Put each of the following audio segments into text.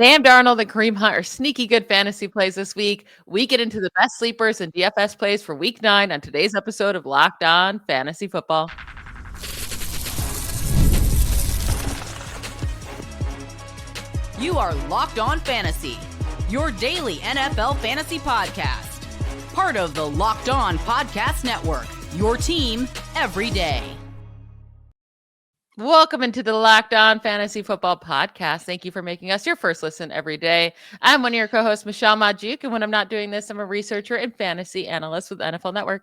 Sam Darnold and Kareem Hunt are sneaky good fantasy plays this week. We get into the best sleepers and DFS plays for week 9 on today's episode of Locked On Fantasy Football. You are Locked On Fantasy, your daily NFL fantasy podcast. Part of the Locked On Podcast Network, your team every day. Welcome into the Locked On Fantasy Football Podcast. Thank you for making us your first listen every day. I'm one of your co-hosts, Michelle Magdziuk, and when I'm not doing this, I'm a researcher and fantasy analyst with NFL Network.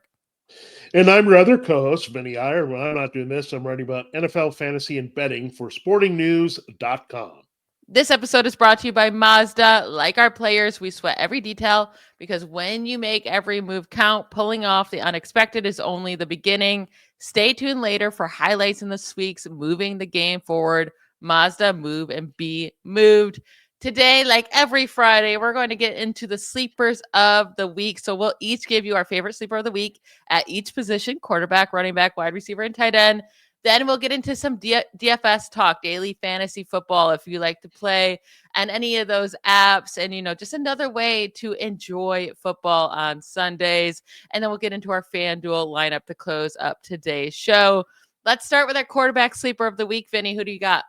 And I'm your other co-host, Vinnie Iyer. When I'm not doing this, I'm writing about NFL fantasy and betting for sportingnews.com. This episode is brought to you by Mazda. Like our players, we sweat every detail because when you make every move count, pulling off the unexpected is only the beginning. Stay tuned later for highlights in this week's Moving the Game Forward. Mazda, move and be moved. Today, like every Friday, we're going to get into the sleepers of the week. So we'll each give you our favorite sleeper of the week at each position: quarterback, running back, wide receiver, and tight end. Then we'll get into some DFS talk, daily fantasy football, if you like to play, and any of those apps, and, just another way to enjoy football on Sundays. And then we'll get into our FanDuel lineup to close up today's show. Let's start with our quarterback sleeper of the week. Vinny, who do you got?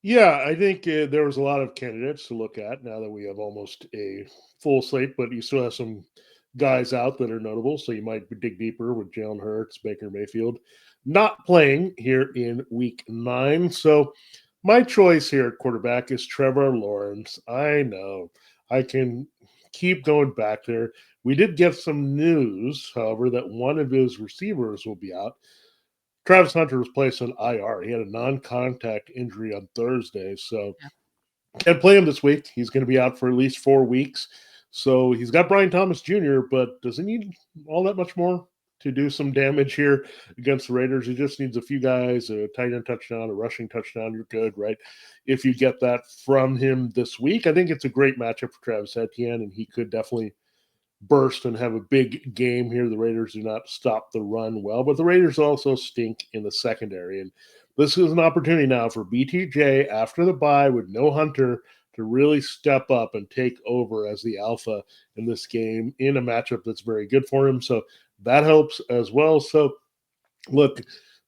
Yeah, I think there was a lot of candidates to look at now that we have almost a full slate, but you still have some guys out that are notable, so you might dig deeper with Jalen Hurts, Baker Mayfield not playing here in week 9. So my choice here at quarterback is Trevor Lawrence. I know I can keep going back there. We did get some news, however, that one of his receivers will be out. Travis Hunter was placed on IR. He had a non-contact injury on Thursday, so can't play him this week. He's going to be out for at least 4 weeks. So he's got Brian Thomas Jr., but does he need all that much more to do some damage here against the Raiders? He just needs a few guys, a tight end touchdown, a rushing touchdown. You're good, right? If you get that from him this week, I think it's a great matchup for Travis Etienne, and he could definitely burst and have a big game here. The Raiders do not stop the run well, but the Raiders also stink in the secondary. And this is an opportunity now for BTJ after the bye with no Hunter to really step up and take over as the alpha in this game in a matchup that's very good for him. So that helps as well. So look,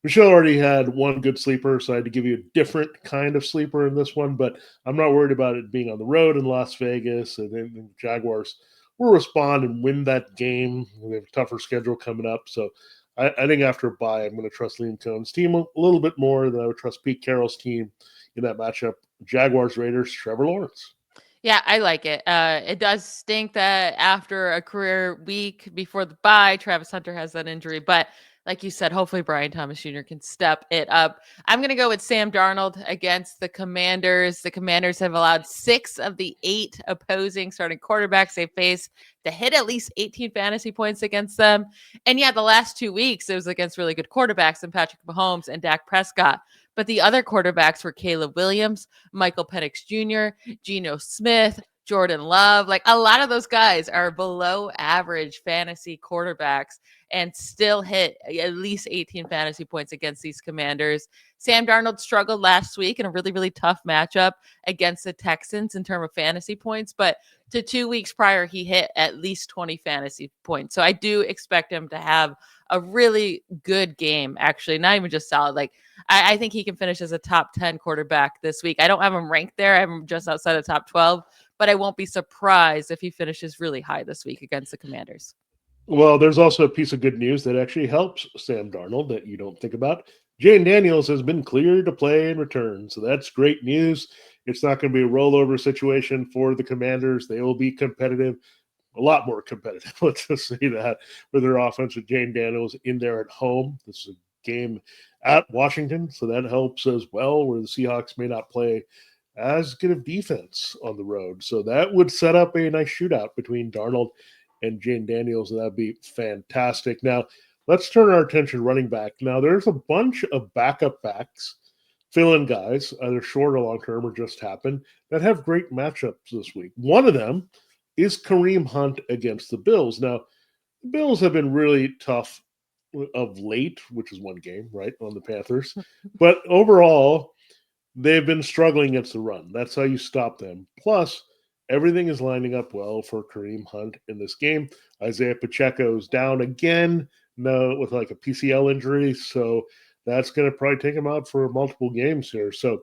Michelle already had one good sleeper, so I had to give you a different kind of sleeper in this one, but I'm not worried about it being on the road in Las Vegas, and then the Jaguars will respond and win that game. We have a tougher schedule coming up, so I think after a bye, I'm going to trust Liam Cohen's team a little bit more than I would trust Pete Carroll's team in that matchup. Jaguars, Raiders, Trevor Lawrence. Yeah, I like it. It does stink that after a career week before the bye, Travis Hunter has that injury. But like you said, hopefully Brian Thomas Jr. can step it up. I'm going to go with Sam Darnold against the Commanders. The Commanders have allowed 6 of the 8 opposing starting quarterbacks they face to hit at least 18 fantasy points against them. And yeah, the last 2 weeks, it was against really good quarterbacks and Patrick Mahomes and Dak Prescott. But the other quarterbacks were Caleb Williams, Michael Penix Jr., Geno Smith, Jordan Love. Like, a lot of those guys are below average fantasy quarterbacks and still hit at least 18 fantasy points against these Commanders. Sam Darnold struggled last week in a really, really tough matchup against the Texans in terms of fantasy points, but to 2 weeks prior, he hit at least 20 fantasy points. So I do expect him to have a really good game, actually, not even just solid. Like, I think he can finish as a top 10 quarterback this week. I don't have him ranked there. I have him just outside of top 12, but I won't be surprised if he finishes really high this week against the Commanders. Well, there's also a piece of good news that actually helps Sam Darnold that you don't think about. Jane Daniels has been cleared to play and return, so that's great news. It's not going to be a rollover situation for the Commanders. They will be competitive, a lot more competitive, let's just say that, with their offense with Jane Daniels in there at home. This is a game at Washington, so that helps as well, where the Seahawks may not play as good of defense on the road. So that would set up a nice shootout between Darnold and Jane Daniels, and that'd be fantastic. Now, let's turn our attention running back. Now, there's a bunch of backup backs, fill-in guys, either short or long-term or just happen, that have great matchups this week. One of them is Kareem Hunt against the Bills. Now, the Bills have been really tough of late, which is one game, right, on the Panthers. But overall, they've been struggling against the run. That's how you stop them. Plus, everything is lining up well for Kareem Hunt in this game. Isaiah Pacheco's down again, no, with like a PCL injury, so that's going to probably take him out for multiple games here. So,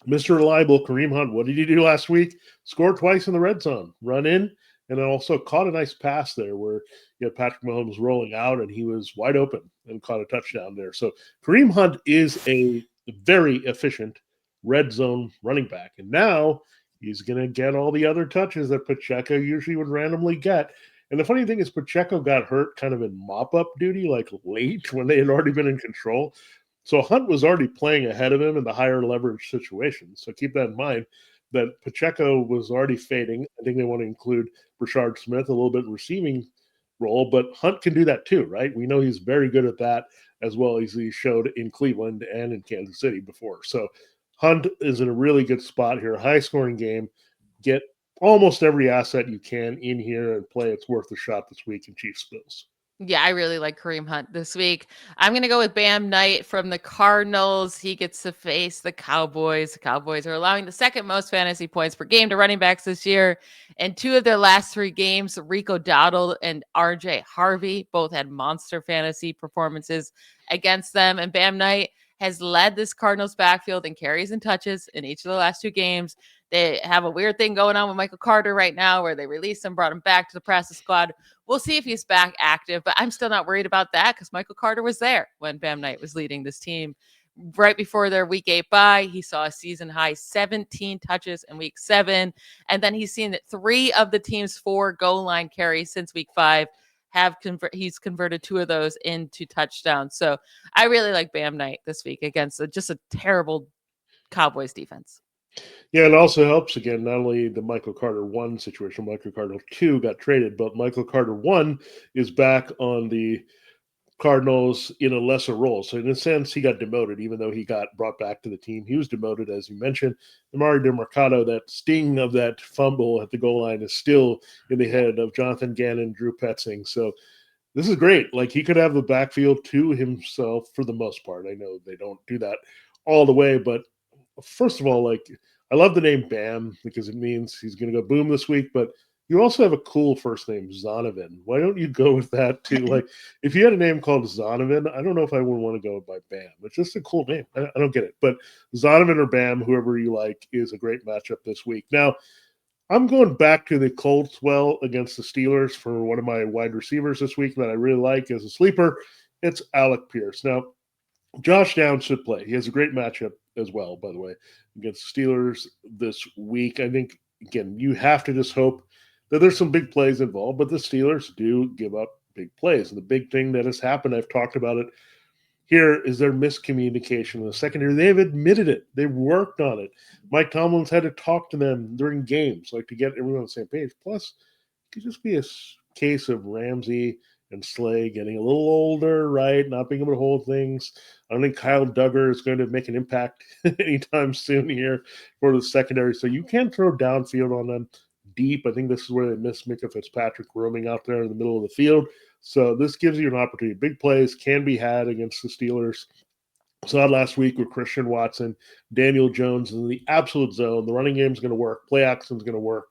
Mr. Reliable Kareem Hunt, what did he do last week? Scored twice in the red zone, run in, and then also caught a nice pass there where you had Patrick Mahomes rolling out and he was wide open and caught a touchdown there. So Kareem Hunt is a very efficient red zone running back. And now he's going to get all the other touches that Pacheco usually would randomly get. And the funny thing is, Pacheco got hurt kind of in mop up duty, like late when they had already been in control. So Hunt was already playing ahead of him in the higher leverage situation. So keep that in mind that Pacheco was already fading. I think they want to include Brashard Smith a little bit in receiving role, but Hunt can do that too, right? We know he's very good at that as well as he showed in Cleveland and in Kansas City before. So Hunt is in a really good spot here, high scoring game. Get almost every asset you can in here and play. It's worth a shot this week in Chiefs Bills. Yeah, I really like Kareem Hunt this week. I'm going to go with Bam Knight from the Cardinals. He gets to face the Cowboys. The Cowboys are allowing the second most fantasy points per game to running backs this year. And two of their last three games, Rico Dowdle and RJ Harvey both had monster fantasy performances against them. And Bam Knight has led this Cardinals backfield in carries and touches in each of the last two games. They have a weird thing going on with Michael Carter right now where they released him, brought him back to the practice squad. We'll see if he's back active, but I'm still not worried about that because Michael Carter was there when Bam Knight was leading this team. Right before their week 8 bye, he saw a season high 17 touches in week 7. And then he's seen that 3 of the team's 4 goal line carries since week 5 he's converted 2 of those into touchdowns. So I really like Bam Knight this week against just a terrible Cowboys defense. Yeah, it also helps, again, not only the Michael Carter 1 situation, Michael Carter 2 got traded, but Michael Carter 1 is back on the Cardinals in a lesser role. So in a sense, he got demoted, even though he got brought back to the team. He was demoted, as you mentioned. Amari DeMarcado, that sting of that fumble at the goal line is still in the head of Jonathan Gannon, Drew Petzing. So this is great. Like, he could have the backfield to himself for the most part. I know they don't do that all the way, but first of all, like, I love the name Bam because it means he's going to go boom this week, but you also have a cool first name, Zonovan. Why don't you go with that too? Like, if you had a name called Zonovan, I don't know if I would want to go by Bam. It's just a cool name. I don't get it. But Zonovan or Bam, whoever you like, is a great matchup this week. Now, I'm going back to the Colts against the Steelers for one of my wide receivers this week that I really like as a sleeper. It's Alec Pierce. Now, Josh Downs should play. He has a great matchup as well, by the way, against the Steelers this week. I think, again, you have to just hope that there's some big plays involved, but the Steelers do give up big plays. And the big thing that has happened, I've talked about it here, is their miscommunication in the secondary. They've admitted it. They've worked on it. Mike Tomlin's had to talk to them during games, like, to get everyone on the same page. Plus, it could just be a case of Ramsey and Slay getting a little older, right? Not being able to hold things. I don't think Kyle Duggar is going to make an impact anytime soon here for the secondary. So you can throw downfield on them deep. I think this is where they miss Micah Fitzpatrick roaming out there in the middle of the field. So this gives you an opportunity. Big plays can be had against the Steelers. Saw it last week with Christian Watson, Daniel Jones in the absolute zone. The running game is going to work. Play action is going to work.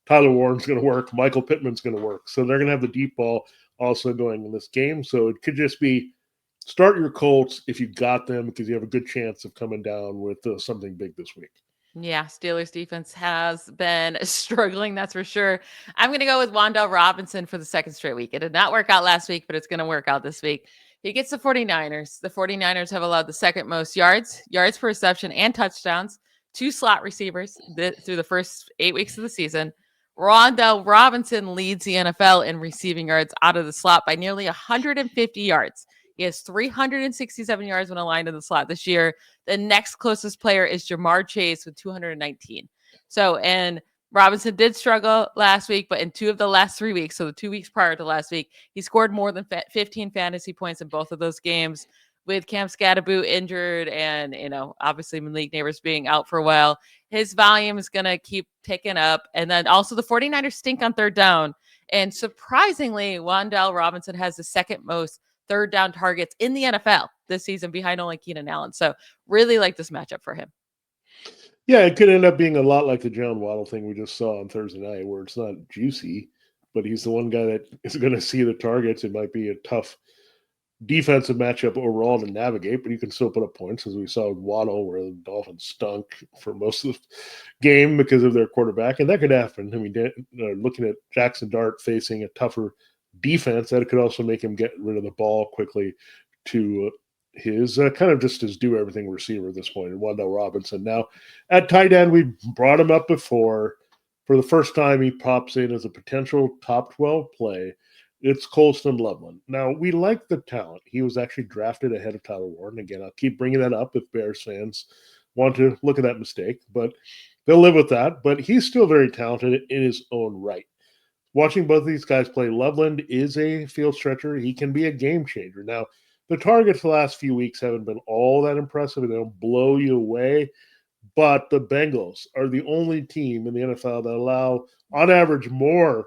Tyler Warren's going to work. Michael Pittman's going to work. So they're going to have the deep ball also going in this game. So it could just be start your Colts if you got them because you have a good chance of coming down with something big this week. Yeah, Steelers defense has been struggling, that's for sure. I'm going to go with Wan'Dale Robinson for the second straight week. It did not work out last week, but it's going to work out this week. He gets the 49ers. The 49ers have allowed the second most yards per reception, and touchdowns to slot receivers through the first 8 weeks of the season. Wan'Dale Robinson leads the NFL in receiving yards out of the slot by nearly 150 yards. He has 367 yards when aligned in the slot this year. The next closest player is Jamar Chase with 219. So, and Robinson did struggle last week, but in 2 of the last 3 weeks, so the 2 weeks prior to last week, he scored more than 15 fantasy points in both of those games. With Cam Scatterboot injured and, obviously Malik Neighbors being out for a while, his volume is going to keep ticking up. And then also the 49ers stink on third down. And surprisingly, Wan'Dale Robinson has the second most third down targets in the NFL this season behind only Keenan Allen. So really like this matchup for him. Yeah, it could end up being a lot like the John Waddle thing we just saw on Thursday night, where it's not juicy, but he's the one guy that is going to see the targets. It might be a tough defensive matchup overall to navigate, but you can still put up points, as we saw with Waddle, where the Dolphins stunk for most of the game because of their quarterback, and that could happen. I mean, looking at Jackson Dart facing a tougher defense, that could also make him get rid of the ball quickly to his kind of just his do everything receiver at this point, and Wendell Robinson. Now, at tight end, we brought him up before. For the first time, he pops in as a potential top 12 play. It's Colston Loveland. Now, we like the talent. He was actually drafted ahead of Tyler Warren. Again, I'll keep bringing that up if Bears fans want to look at that mistake, but they'll live with that. But he's still very talented in his own right. Watching both of these guys play, Loveland is a field stretcher. He can be a game changer. Now, the targets the last few weeks haven't been all that impressive, and they don't blow you away. But the Bengals are the only team in the NFL that allow, on average, more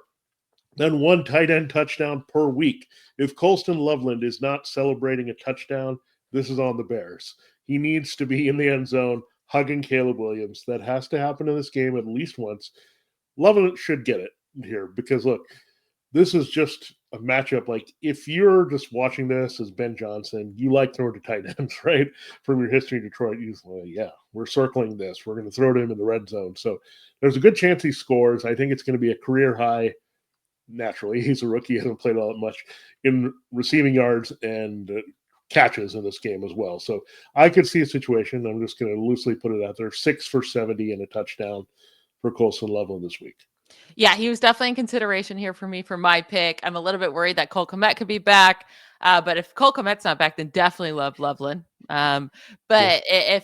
than one tight end touchdown per week. If Colston Loveland is not celebrating a touchdown, this is on the Bears. He needs to be in the end zone hugging Caleb Williams. That has to happen in this game at least once. Loveland should get it here because, look, this is just a matchup. Like, if you're just watching this as Ben Johnson, you like throwing to tight ends, right? From your history in Detroit, you say, well, yeah, we're circling this. We're going to throw to him in the red zone. So there's a good chance he scores. I think it's going to be a career high. Naturally, he's a rookie, hasn't played all that much in receiving yards and catches in this game as well. So I could see a situation. I'm just going to loosely put it out there: 6 for 70 and a touchdown for Colson Loveland this week. Yeah, he was definitely in consideration here for me for my pick. I'm a little bit worried that Cole Kmet could be back. But if Cole Kmet's not back, then definitely love Loveland. But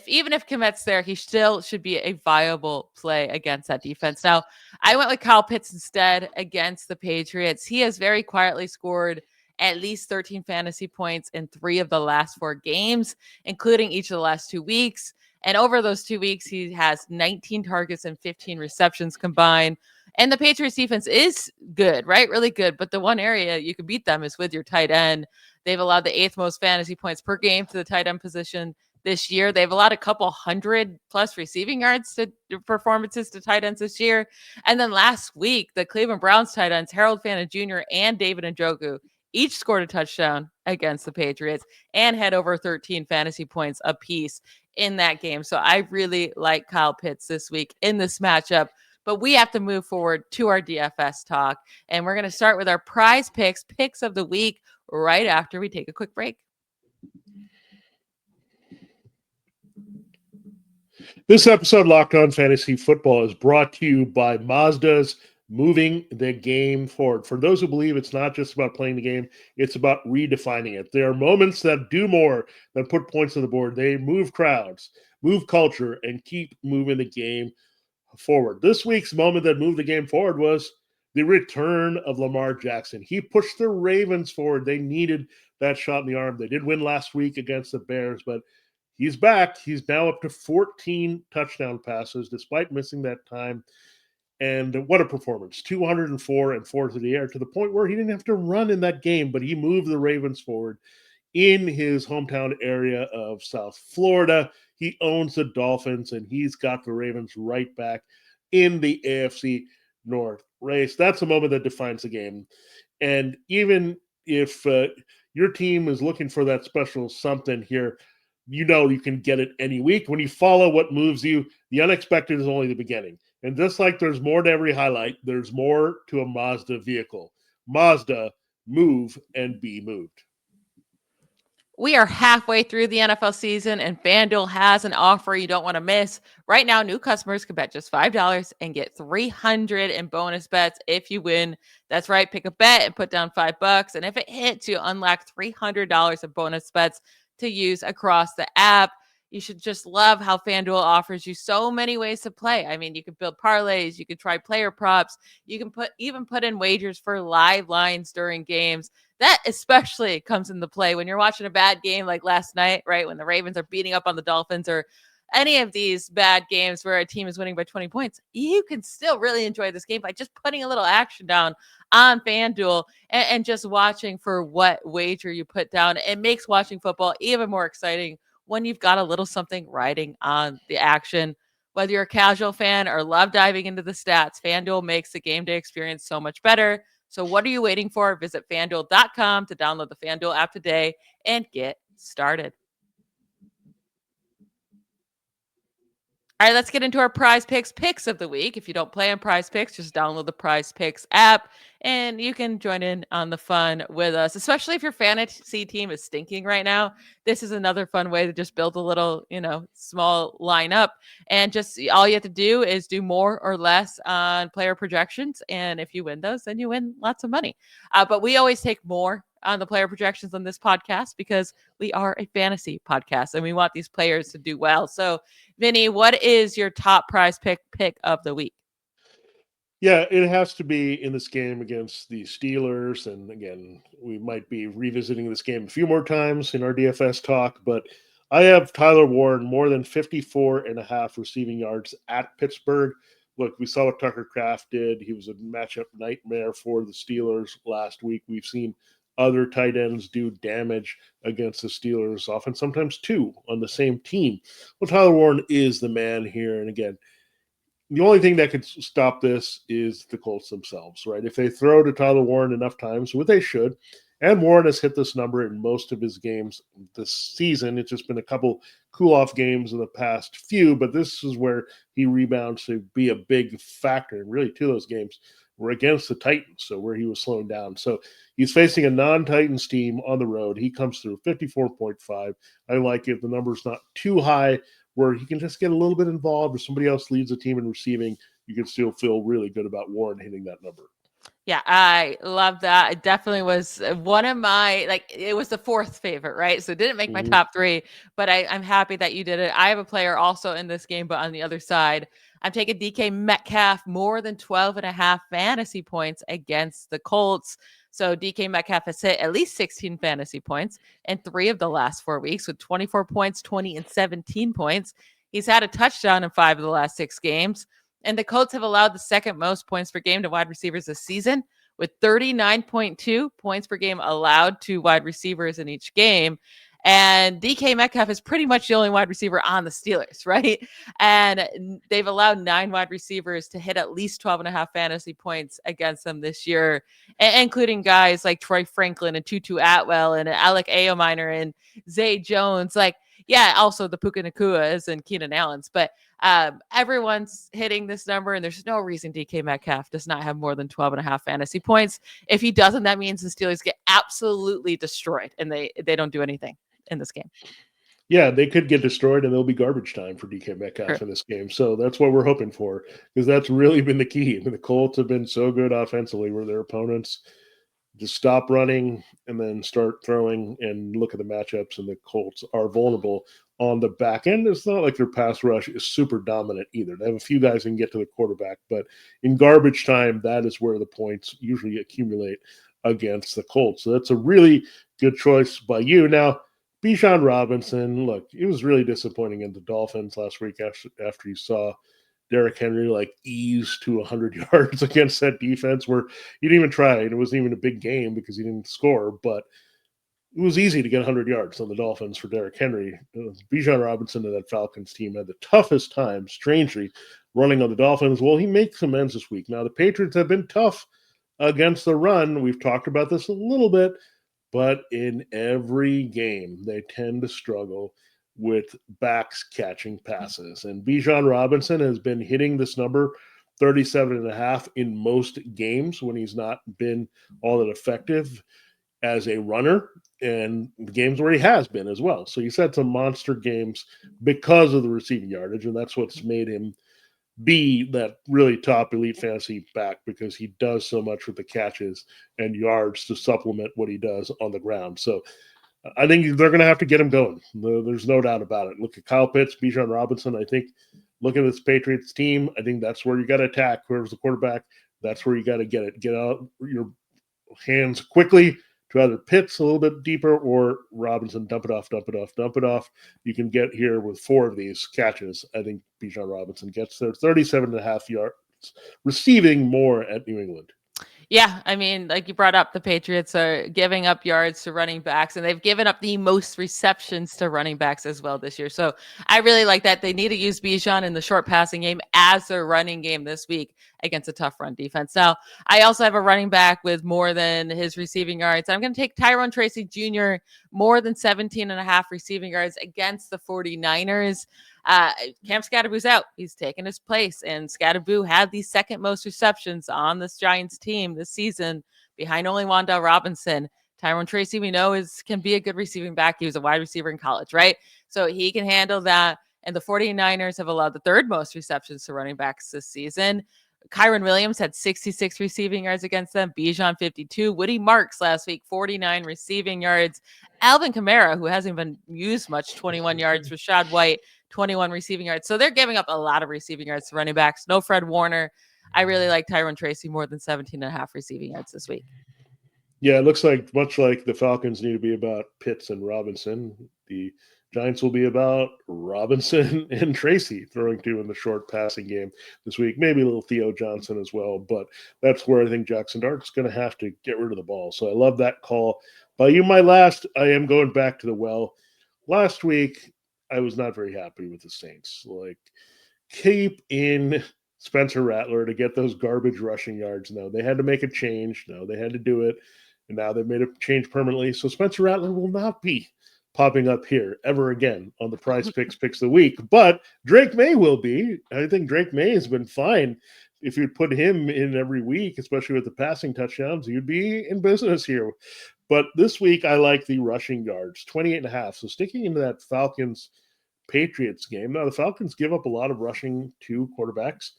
even if Kmet's there, he still should be a viable play against that defense. Now, I went with Kyle Pitts instead against the Patriots. He has very quietly scored at least 13 fantasy points in 3 of the last 4 games, including each of the last 2 weeks. And over those 2 weeks, he has 19 targets and 15 receptions combined. And the Patriots defense is good, right? Really good. But the one area you can beat them is with your tight end. They've allowed the 8th most fantasy points per game to the tight end position this year. They've allowed a couple 100+ receiving yards to performances to tight ends this year. And then last week, the Cleveland Browns tight ends, Harold Fanta Jr. and David Njoku, each scored a touchdown against the Patriots and had over 13 fantasy points apiece in that game. So I really like Kyle Pitts this week in this matchup. But we have to move forward to our DFS talk. And we're going to start with our PrizePicks picks of the week right after we take a quick break. This episode, Locked On Fantasy Football, is brought to you by Mazda's moving the game forward. For those who believe it's not just about playing the game, it's about redefining it. There are moments that do more than put points on the board. They move crowds, move culture, and keep moving the game forward. This week's moment that moved the game forward was the return of Lamar Jackson. He pushed the Ravens forward. They needed that shot in the arm. They did win last week against the Bears, but he's back. He's now up to 14 touchdown passes despite missing that time. And what a performance. 204 and 4 to the air, to the point where he didn't have to run in that game, but he moved the Ravens forward in his hometown area of South Florida. He owns the Dolphins, and he's got the Ravens right back in the AFC North race. That's a moment that defines the game. And even if your team is looking for that special something here, you know you can get it any week. When you follow what moves you, the unexpected is only the beginning. And just like there's more to every highlight, there's more to a Mazda vehicle. Mazda, move and be moved. We are halfway through the NFL season, and FanDuel has an offer you don't want to miss. Right now, new customers can bet just $5 and get $300 in bonus bets if you win. That's right. Pick a bet and put down $5. And if it hits, you unlock $300 of bonus bets to use across the app. You should just love how FanDuel offers you so many ways to play. I mean, you can build parlays, you can try player props, you can even put in wagers for live lines during games. That especially comes into play when you're watching a bad game like last night, right? When the Ravens are beating up on the Dolphins, or any of these bad games where a team is winning by 20 points. You can still really enjoy this game by just putting a little action down on FanDuel and just watching for what wager you put down. It makes watching football even more exciting when you've got a little something riding on the action. Whether you're a casual fan or love diving into the stats, FanDuel makes the game day experience so much better. So what are you waiting for? Visit FanDuel.com to download the FanDuel app today and get started. All right, let's get into our PrizePicks picks of the week. If you don't play on PrizePicks, just download the PrizePicks app and you can join in on the fun with us, especially if your fantasy team is stinking right now. This is another fun way to just build a little, small lineup. And just all you have to do is do more or less on player projections. And if you win those, then you win lots of money. But we always take more on the player projections on this podcast because we are a fantasy podcast and we want these players to do well. So, Vinny, what is your top prize pick of the week? Yeah, it has to be in this game against the Steelers. And again, we might be revisiting this game a few more times in our DFS talk, but I have Tyler Warren more than 54.5 receiving yards at Pittsburgh. Look, we saw what Tucker Kraft did. He was a matchup nightmare for the Steelers last week. We've seen other tight ends do damage against the Steelers, often sometimes two on the same team. Well, Tyler Warren is the man here. And again, the only thing that could stop this is the Colts themselves, right? If they throw to Tyler Warren enough times, what they should, and Warren has hit this number in most of his games this season. It's just been a couple cool-off games in the past few, but this is where he rebounds to be a big factor. And really, two of those games were against the Titans, so where he was slowing down. So he's facing a non-Titans team on the road. He comes through 54.5. I like it. The number's not too high, where he can just get a little bit involved, or somebody else leads the team in receiving. You can still feel really good about Warren hitting that number. Yeah, I love that. It definitely was one of my, it was the fourth favorite, right? So it didn't make my top three, but I'm happy that you did it. I have a player also in this game, but on the other side, I'm taking DK Metcalf more than 12.5 fantasy points against the Colts. So DK Metcalf has hit at least 16 fantasy points in 3 of the last 4 weeks with 24 points, 20, and 17 points. He's had a touchdown in 5 of the last 6 games. And the Colts have allowed the second most points per game to wide receivers this season, with 39.2 points per game allowed to wide receivers in each game. And DK Metcalf is pretty much the only wide receiver on the Steelers, right? And they've allowed 9 wide receivers to hit at least 12.5 fantasy points against them this year, including guys like Troy Franklin and Tutu Atwell and Alec Aominer and Zay Jones. Also the Puka Nakuas and Keenan Allens. But everyone's hitting this number, and there's no reason DK Metcalf does not have more than 12.5 fantasy points. If he doesn't, that means the Steelers get absolutely destroyed, and they don't do anything in this game. Yeah, they could get destroyed, and there'll be garbage time for DK Metcalf in this game. So that's what we're hoping for, because that's really been the key. I mean, the Colts have been so good offensively where their opponents just stop running and then start throwing, and look at the matchups, and the Colts are vulnerable on the back end. It's not like their pass rush is super dominant either. They have a few guys who can get to the quarterback, but in garbage time, that is where the points usually accumulate against the Colts. So that's a really good choice by you. Now, Bijan Robinson, look, it was really disappointing in the Dolphins last week after you saw Derrick Henry ease to 100 yards against that defense, where he didn't even try. And it wasn't even a big game because he didn't score, but it was easy to get 100 yards on the Dolphins for Derrick Henry. Bijan Robinson and that Falcons team had the toughest time, strangely, running on the Dolphins. Well, he makes amends this week. Now, the Patriots have been tough against the run. We've talked about this a little bit, but in every game, they tend to struggle with backs catching passes. And Bijan Robinson has been hitting this number 37.5 in most games when he's not been all that effective as a runner, and the games where he has been as well. So he's had some monster games because of the receiving yardage, and that's what's made him be that really top elite fantasy back, because he does so much with the catches and yards to supplement what he does on the ground. So I think they're going to have to get him going. There's no doubt about it. Look at Kyle Pitts, Bijan Robinson. I think look at this Patriots team. I think that's where you got to attack. Whoever's the quarterback, that's where you got to get it. Get out your hands quickly to either Pitts a little bit deeper or Robinson, dump it off. You can get here with 4 of these catches. I think Bijan Robinson gets there. 37.5 yards receiving more at New England. Yeah, I mean, like you brought up, the Patriots are giving up yards to running backs, and they've given up the most receptions to running backs as well this year. So I really like that. They need to use Bijan in the short passing game as their running game this week against a tough run defense. Now, I also have a running back with more than his receiving yards. I'm going to take Tyrone Tracy Jr. more than 17 and a half receiving yards against the 49ers. Cam Scatterboo's out. He's taken his place, and Scatterboo had the second most receptions on this Giants team this season, behind only Wan'Dale Robinson. Tyrone Tracy, we know, can be a good receiving back. He was a wide receiver in college, right? So he can handle that. And the 49ers have allowed the third most receptions to running backs this season. Kyron Williams had 66 receiving yards against them. Bijan 52. Woody Marks last week, 49 receiving yards. Alvin Kamara, who hasn't been used much, 21 yards. Rashad White, 21 receiving yards. So they're giving up a lot of receiving yards to running backs. No Fred Warner. I really like Tyrone Tracy more than 17 and a half receiving yards this week. Yeah, it looks like much like the Falcons need to be about Pitts and Robinson, the Giants will be about Robinson and Tracy throwing to in the short passing game this week. Maybe a little Theo Johnson as well, but that's where I think Jackson Dart's going to have to get rid of the ball. So I love that call. By you, my last, I am going back to the well. Last week, I was not very happy with the Saints. Like, keep in Spencer Rattler to get those garbage rushing yards. No, they had to make a change. No, they had to do it. And now they've made a change permanently. So Spencer Rattler will not be popping up here ever again on the PrizePicks Picks of the Week. But Drake May will be. I think Drake May has been fine. If you'd put him in every week, especially with the passing touchdowns, you'd be in business here. But this week, I like the rushing yards, 28.5. So sticking into that Falcons-Patriots game. Now, the Falcons give up a lot of rushing to quarterbacks,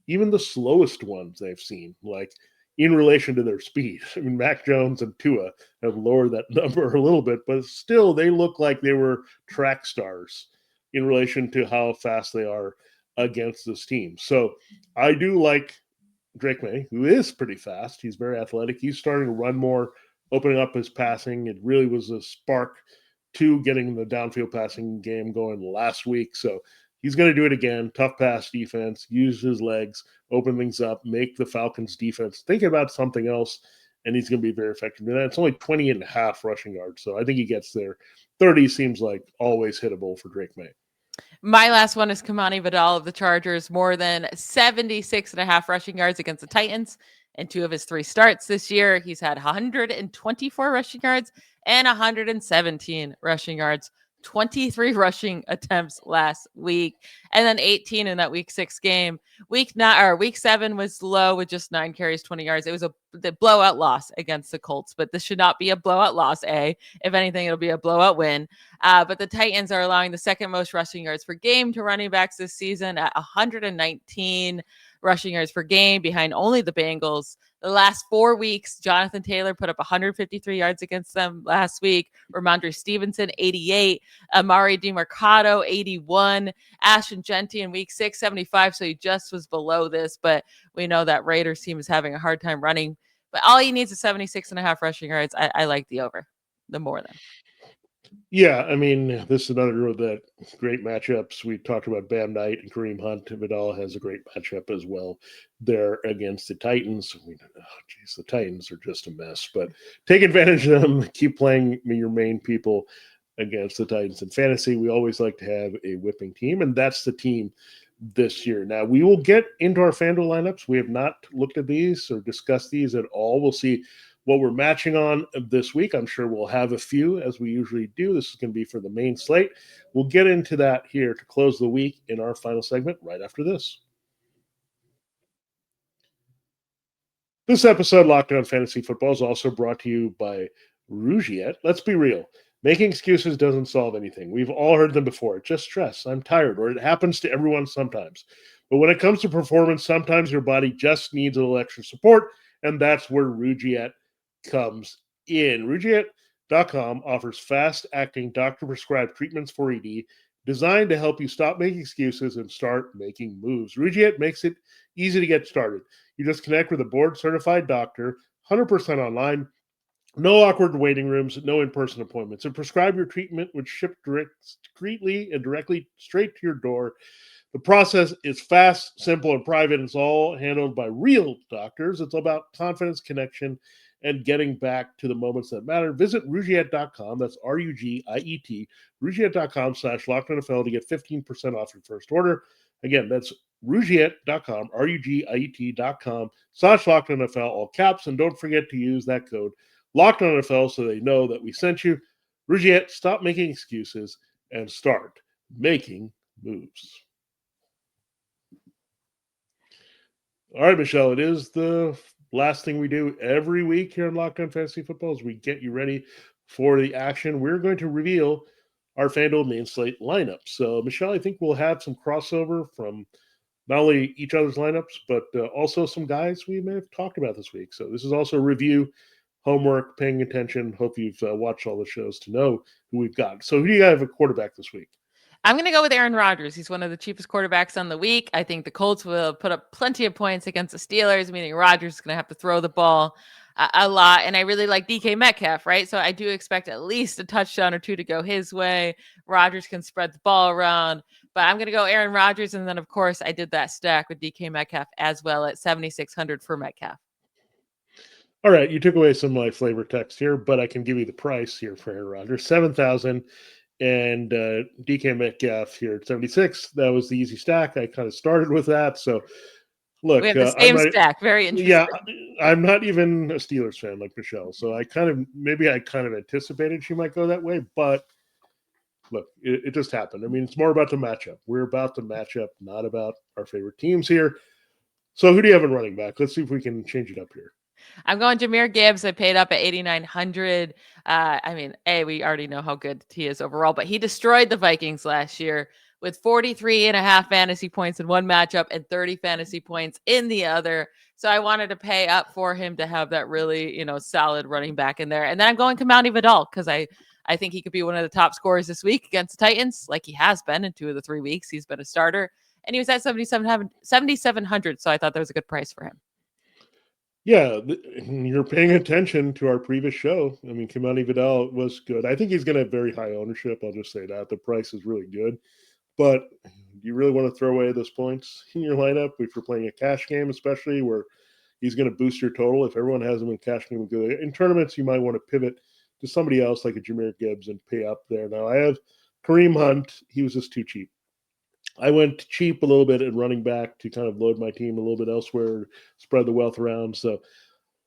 even the slowest ones they've seen, like in relation to their speed. I mean, Mac Jones and Tua have lowered that number a little bit, but still they look like they were track stars in relation to how fast they are against this team. So I do like Drake May, who is pretty fast. He's very athletic. He's starting to run more, opening up his passing. It really was a spark to getting the downfield passing game going last week. So he's going to do it again. Tough pass defense, use his legs, open things up, make the Falcons defense think about something else, and he's going to be very effective. And it's only 20.5 rushing yards, so I think he gets there. 30 seems like always hittable for Drake May. My last one is Kimani Vidal of the Chargers, more than 76 and a half rushing yards against the Titans. In 2 of his 3 starts this year, he's had 124 rushing yards and 117 rushing yards. 23 rushing attempts last week, and then 18 in that week 6 game. Week 7 was low with just 9 carries, 20 yards. It was the blowout loss against the Colts, but this should not be a blowout loss. If anything, it'll be a blowout win. But the Titans are allowing the second most rushing yards per game to running backs this season at 119 rushing yards per game, behind only the Bengals. The last 4 weeks, Jonathan Taylor put up 153 yards against them last week. Ramondre Stevenson, 88. Amari DiMercado, 81. Ashton Genty in week 6, 75. So he just was below this, but we know that Raiders team is having a hard time running. But all he needs is 76 and a half rushing yards. I like the over, the more than. Yeah, I mean, this is another of the great matchups. We talked about Bam Knight and Kareem Hunt. Vidal has a great matchup as well there against the Titans. The Titans are just a mess, but take advantage of them. Keep playing your main people against the Titans in fantasy. We always like to have a whipping team, and that's the team this year. Now, we will get into our FanDuel lineups. We have not looked at these or discussed these at all. We'll see what we're matching on this week. I'm sure we'll have a few, as we usually do. This is going to be for the main slate. We'll get into that here to close the week in our final segment right after this. This episode, Locked On Fantasy Football, is also brought to you by Rougiette. Let's be real. Making excuses doesn't solve anything. We've all heard them before. It's just stress. I'm tired, or it happens to everyone sometimes. But when it comes to performance, sometimes your body just needs a little extra support, and that's where Rougiette comes in. Rougiette.com offers fast-acting doctor-prescribed treatments for ED designed to help you stop making excuses and start making moves. Rougiette makes it easy to get started. You just connect with a board-certified doctor, 100% online, No awkward waiting rooms, no in-person appointments. And prescribe your treatment, which shipped discreetly and directly straight to your door. The process is fast, simple, and private. It's all handled by real doctors. It's about confidence, connection, and getting back to the moments that matter. Visit Rugiet.com. That's Rugiet, Rugiet.com/LockedOnNFL to get 15% off your first order. Again, that's Rugiet.com, Rugiet.com/LockedOnNFL, all caps. And don't forget to use that code LockedOnNFL so they know that we sent you. Rugiet, stop making excuses and start making moves. All right, Michelle, it is the last thing we do every week here on Locked On Fantasy Football as we get you ready for the action. We're going to reveal our FanDuel main slate lineup. So, Michelle, I think we'll have some crossover from not only each other's lineups, but also some guys we may have talked about this week. So this is also review, homework, paying attention. Hope you've watched all the shows to know who we've got. So who do you have a quarterback this week? I'm going to go with Aaron Rodgers. He's one of the cheapest quarterbacks on the week. I think the Colts will put up plenty of points against the Steelers, meaning Rodgers is going to have to throw the ball a lot. And I really like DK Metcalf, right? So I do expect at least a touchdown or two to go his way. Rodgers can spread the ball around. But I'm going to go Aaron Rodgers. And then, of course, I did that stack with DK Metcalf as well at 7,600 for Metcalf. All right, you took away some of my flavor text here, but I can give you the price here for Aaron Rodgers, 7,000. And DK Metcalf here at 76. That was the easy stack. I kind of started with that. So, look, we have the same stack. Very interesting. Yeah, I'm not even a Steelers fan like Michelle. So I kind of anticipated she might go that way. But look, it just happened. I mean, it's more about the matchup. We're about the matchup, not about our favorite teams here. So who do you have in running back? Let's see if we can change it up here. I'm going Jahmyr Gibbs. I paid up at 8,900. I mean, we already know how good he is overall, but he destroyed the Vikings last year with 43.5 fantasy points in one matchup and 30 fantasy points in the other. So I wanted to pay up for him to have that really, solid running back in there. And then I'm going Kimani Vidal because I think he could be one of the top scorers this week against the Titans, like he has been in 2 of the 3 weeks. He's been a starter, and he was at 7,700. So I thought that was a good price for him. Yeah, you're paying attention to our previous show. I mean, Kimani Vidal was good. I think he's going to have very high ownership. I'll just say that. The price is really good. But do you really want to throw away those points in your lineup if you're playing a cash game, especially where he's going to boost your total? If everyone has him in cash game, in tournaments, you might want to pivot to somebody else like a Jahmyr Gibbs and pay up there. Now, I have Kareem Hunt. He was just too cheap. I went cheap a little bit at running back to kind of load my team a little bit elsewhere, spread the wealth around. So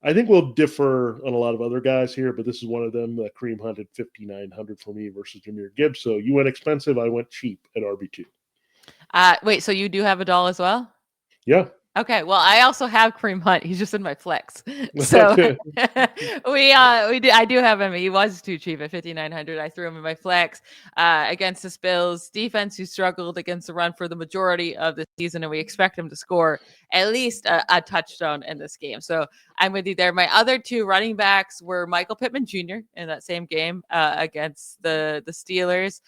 I think we'll differ on a lot of other guys here, but this is one of them. Kareem Hunt at 5,900 for me versus Jahmyr Gibbs. So you went expensive. I went cheap at RB2. Wait, so you do have a doll as well? Yeah. Okay, well, I also have Kareem Hunt. He's just in my flex. So I do have him. He was too cheap at 5,900. I threw him in my flex against the Bills defense, who struggled against the run for the majority of the season, and we expect him to score at least a touchdown in this game. So I'm with you there. My other 2 running backs were Michael Pittman Jr. in that same game against the Steelers.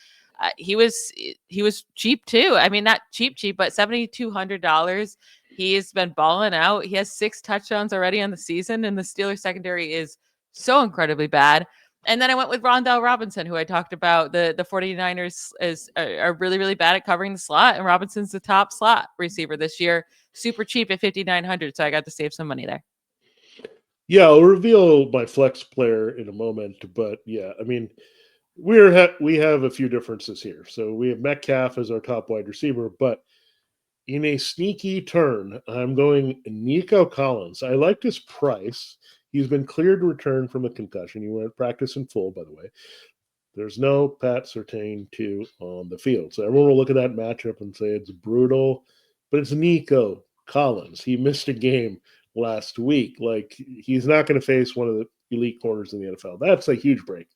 He was cheap too. I mean, not cheap, but $7,200. He's been balling out. He has 6 touchdowns already on the season, and the Steelers secondary is so incredibly bad. And then I went with Rondell Robinson, who I talked about. The 49ers are really, really bad at covering the slot, and Robinson's the top slot receiver this year. Super cheap at 5,900, so I got to save some money there. Yeah, I'll reveal my flex player in a moment, but yeah, I mean, we have a few differences here. So we have Metcalf as our top wide receiver, but in a sneaky turn, I'm going Nico Collins. I like his price. He's been cleared to return from a concussion. He went practice in full, by the way. There's no Pat Surtain 2 on the field. So everyone will look at that matchup and say it's brutal, but it's Nico Collins. He missed a game last week. Like, he's not going to face one of the elite corners in the NFL. That's a huge break.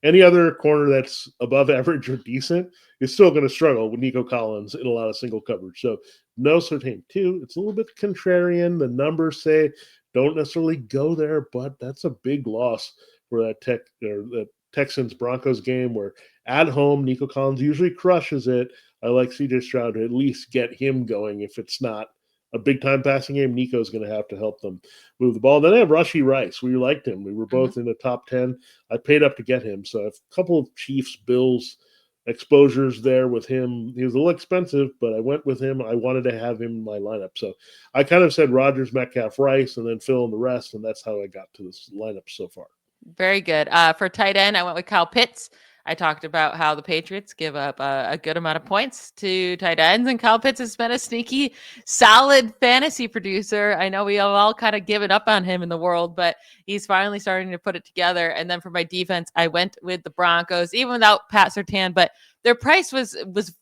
Any other corner that's above average or decent is still going to struggle with Nico Collins in a lot of single coverage. So no Surtain 2. It's a little bit contrarian. The numbers say don't necessarily go there, but that's a big loss for that Texans-Broncos game, where at home Nico Collins usually crushes it. I like CJ Stroud to at least get him going if it's not a big-time passing game, Nico's going to have to help them move the ball. Then I have Rashee Rice. We liked him. We were both in the top 10. I paid up to get him. So I have a couple of Chiefs, Bills exposures there with him. He was a little expensive, but I went with him. I wanted to have him in my lineup. So I kind of said Rodgers, Metcalf, Rice, and then fill in the rest, and that's how I got to this lineup so far. Very good. For tight end, I went with Kyle Pitts. I talked about how the Patriots give up a good amount of points to tight ends, and Kyle Pitts has been a sneaky, solid fantasy producer. I know we have all kind of given up on him in the world, but he's finally starting to put it together. And then for my defense, I went with the Broncos, even without Pat Surtain, but their price was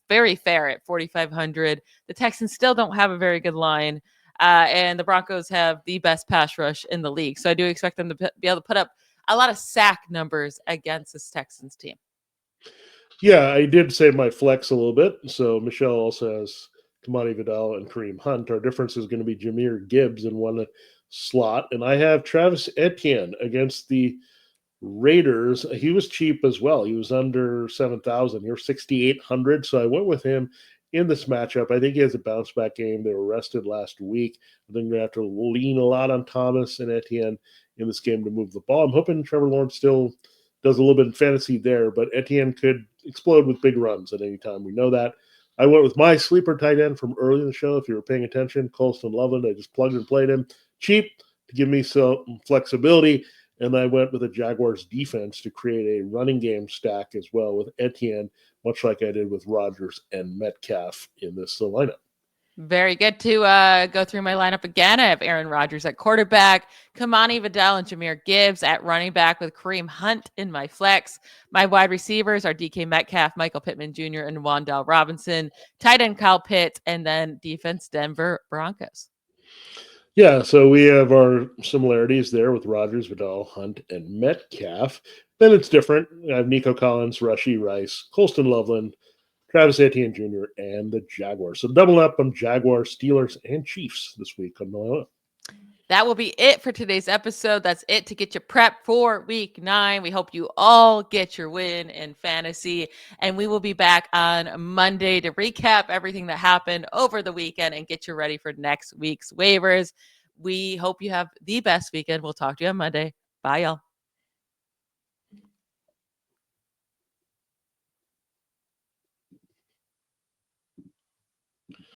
very fair at $4,500. The Texans still don't have a very good line, and the Broncos have the best pass rush in the league. So I do expect them to be able to put up a lot of sack numbers against this Texans team. Yeah, I did save my flex a little bit. So Michelle also has Kimani Vidal and Kareem Hunt. Our difference is going to be Jahmyr Gibbs in one slot. And I have Travis Etienne against the Raiders. He was cheap as well. He was under 7,000. You're 6,800. So I went with him in this matchup. I think he has a bounce back game. They were rested last week. I think they're going to have to lean a lot on Thomas and Etienne in this game to move the ball. I'm hoping Trevor Lawrence still does a little bit in fantasy there, but Etienne could explode with big runs at any time. We know that. I went with my sleeper tight end from early in the show. If you were paying attention, Colston Loveland. I just plugged and played him cheap to give me some flexibility. And I went with the Jaguars defense to create a running game stack as well with Etienne, much like I did with Rodgers and Metcalf in this lineup. Very good to go through my lineup again. I have Aaron Rodgers at quarterback, Kimani Vidal and Jahmyr Gibbs at running back with Kareem Hunt in my flex. My wide receivers are DK Metcalf, Michael Pittman Jr., and Wan'Dale Robinson. Tight end Kyle Pitts, and then defense Denver Broncos. Yeah, so we have our similarities there with Rodgers, Vidal, Hunt, and Metcalf. Then it's different. I have Nico Collins, Rashee Rice, Colston Loveland, Travis Etienne Jr., and the Jaguars. So double up on Jaguars, Steelers, and Chiefs this week on the lineup. That will be it for today's episode. That's it to get you prepped for week 9. We hope you all get your win in fantasy. And we will be back on Monday to recap everything that happened over the weekend and get you ready for next week's waivers. We hope you have the best weekend. We'll talk to you on Monday. Bye, y'all.